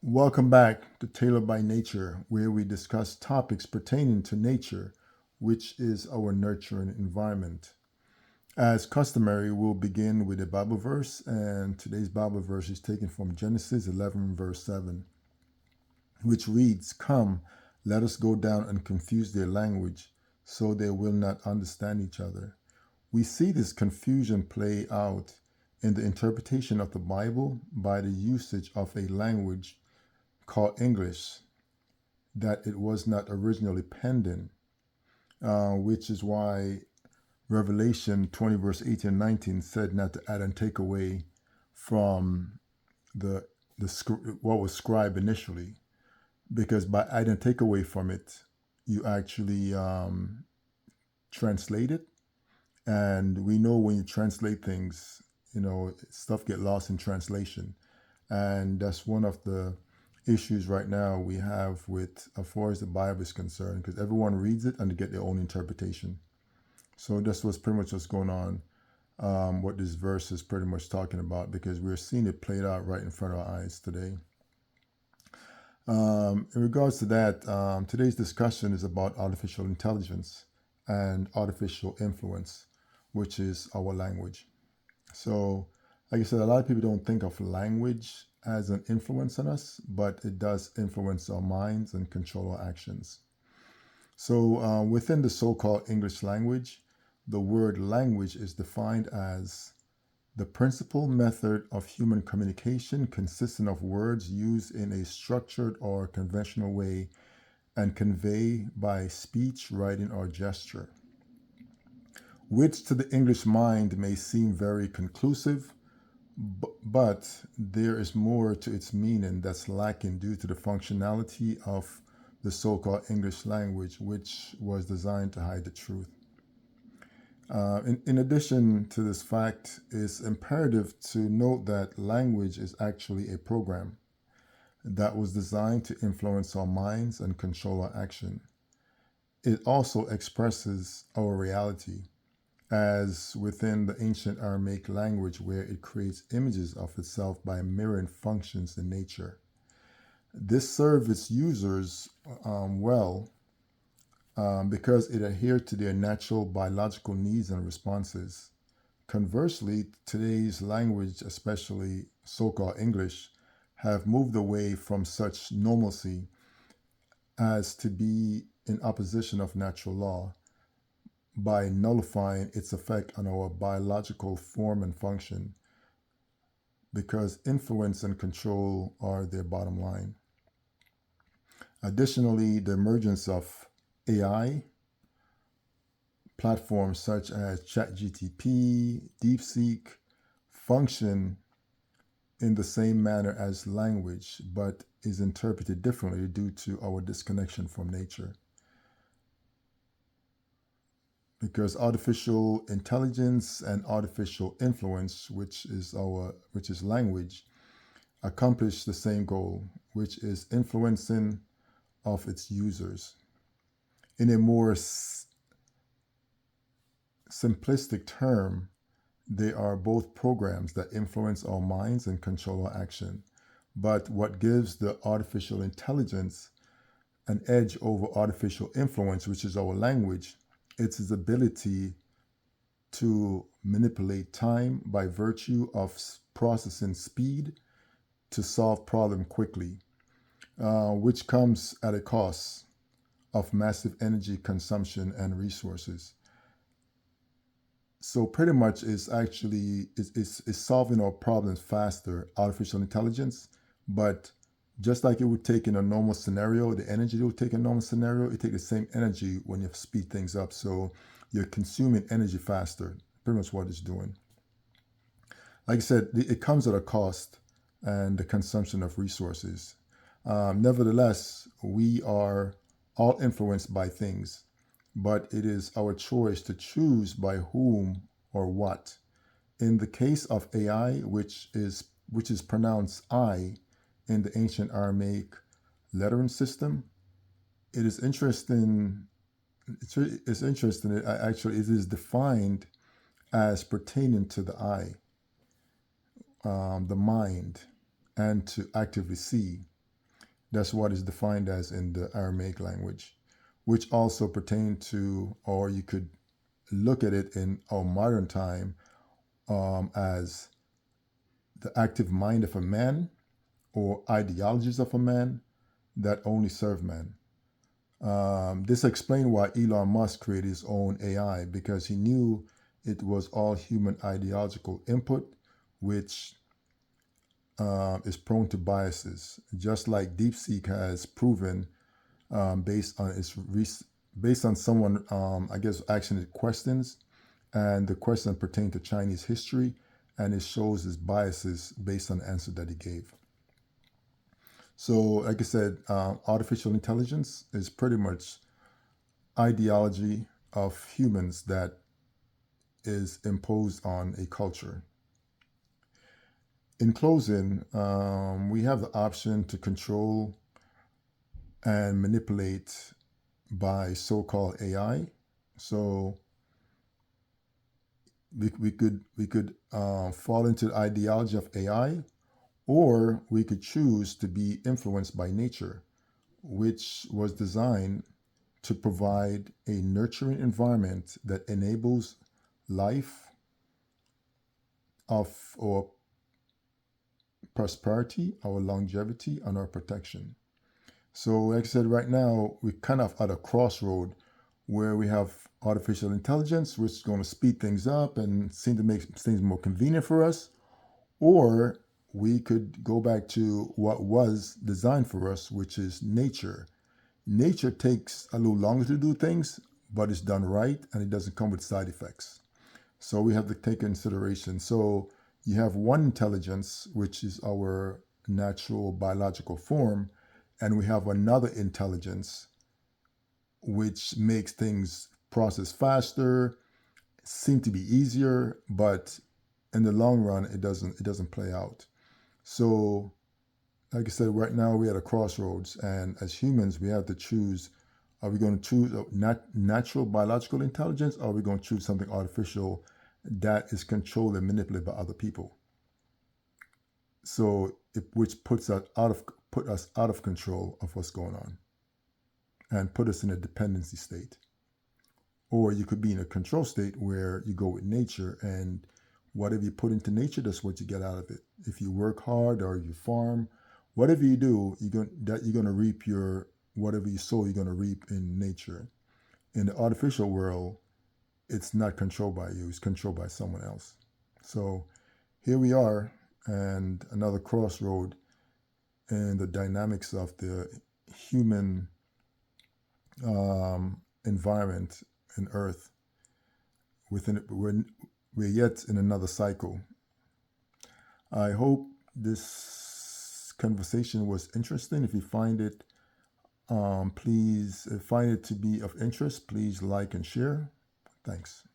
Welcome back to Taylor by Nature, where we discuss topics pertaining to nature, which is our nurturing environment. As customary, we'll begin with a Bible verse, and today's Bible verse is taken from Genesis 11, verse 7, which reads, "Come, let us go down and confuse their language, so they will not understand each other." We see this confusion play out in the interpretation of the Bible by the usage of a language called English that it was not originally penned in, which is why Revelation 20, verse 18 and 19 said not to add and take away from the, what was scribed initially, because by add and take away from it, you actually translate it. And we know when you translate things, stuff get lost in translation. And that's one of the issues right now we have with as far as the Bible is concerned, because everyone reads it and they get their own interpretation. So that's what's pretty much what's going on. What this verse is pretty much talking about, because we're seeing it played out right in front of our eyes today. In regards to that, today's discussion is about artificial intelligence and artificial influence, which is our language. So, like I said, a lot of people don't think of language as an influence on us, but it does influence our minds and control our actions. So, within the so called English language, the word language is defined as the principal method of human communication consisting of words used in a structured or conventional way and conveyed by speech, writing, or gesture, which to the English mind may seem very conclusive, but there is more to its meaning that's lacking due to the functionality of the so called English language, which was designed to hide the truth. In addition to this fact, it's imperative to note that language is actually a program that was designed to influence our minds and control our action. It also expresses our reality, as within the ancient Aramaic language, where it creates images of itself by mirroring functions in nature. This serves its users well because it adhered to their natural biological needs and responses. Conversely, today's language, especially so called English, have moved away from such normalcy as to be in opposition of natural law by nullifying its effect on our biological form and function, because influence and control are their bottom line. Additionally, the emergence of AI platforms such as ChatGTP, DeepSeek function in the same manner as language, but is interpreted differently due to our disconnection from nature. Because artificial intelligence and artificial influence, which is language, accomplish the same goal, which is influencing of its users. In a more simplistic term, they are both programs that influence our minds and control our action. But what gives the artificial intelligence an edge over artificial influence, which is our language, it's its ability to manipulate time by virtue of processing speed to solve problem quickly, which comes at a cost of massive energy consumption and resources. So pretty much it's actually it's solving our problems faster, artificial intelligence, but just like it would take in a normal scenario, the energy it would take in a normal scenario, it takes the same energy when you speed things up. So you're consuming energy faster, pretty much what it's doing. Like I said, it comes at a cost and the consumption of resources. Nevertheless, we are all influenced by things, but it is our choice to choose by whom or what. In the case of AI, which is pronounced I in the ancient Aramaic lettering system, it is interesting. It's interesting. Actually, it is defined as pertaining to the I, the mind, and to actively see. That's what is defined as in the Aramaic language, which also pertain to, or you could look at it in our modern time as the active mind of a man or ideologies of a man that only serve man. This explains why Elon Musk created his own AI, because he knew it was all human ideological input, which is prone to biases, just like DeepSeek has proven based on based on someone I guess asking it questions, and the question pertained to Chinese history, and it shows his biases based on the answer that he gave. So, like I said, artificial intelligence is pretty much ideology of humans that is imposed on a culture. In closing, we have the option to control and manipulate by so-called AI. So we could fall into the ideology of AI, or we could choose to be influenced by nature, which was designed to provide a nurturing environment that enables life of our prosperity, our longevity, and our protection. So, like I said, right now we're kind of at a crossroad where we have artificial intelligence, which is going to speed things up and seem to make things more convenient for us, or we could go back to what was designed for us, which is nature. Nature takes a little longer to do things, but it's done right and it doesn't come with side effects. So we have to take consideration. So you have one intelligence, which is our natural biological form, and we have another intelligence, which makes things process faster, seem to be easier, but in the long run, it doesn't play out. So, like I said, right now we're at a crossroads, and as humans, we have to choose: are we going to choose a natural biological intelligence, or are we going to choose something artificial that is controlled and manipulated by other people? So, which put us out of control of what's going on, and put us in a dependency state. Or you could be in a control state where you go with nature, and whatever you put into nature, that's what you get out of it. If you work hard or you farm, whatever you do, you're going to reap whatever you sow, you're going to reap in nature. In the artificial world, it's not controlled by you, it's controlled by someone else. So here we are, and another crossroad in the dynamics of the human environment and earth. We're yet in another cycle. I hope this conversation was interesting. If you find it, please find it to be of interest, please like and share. Thanks.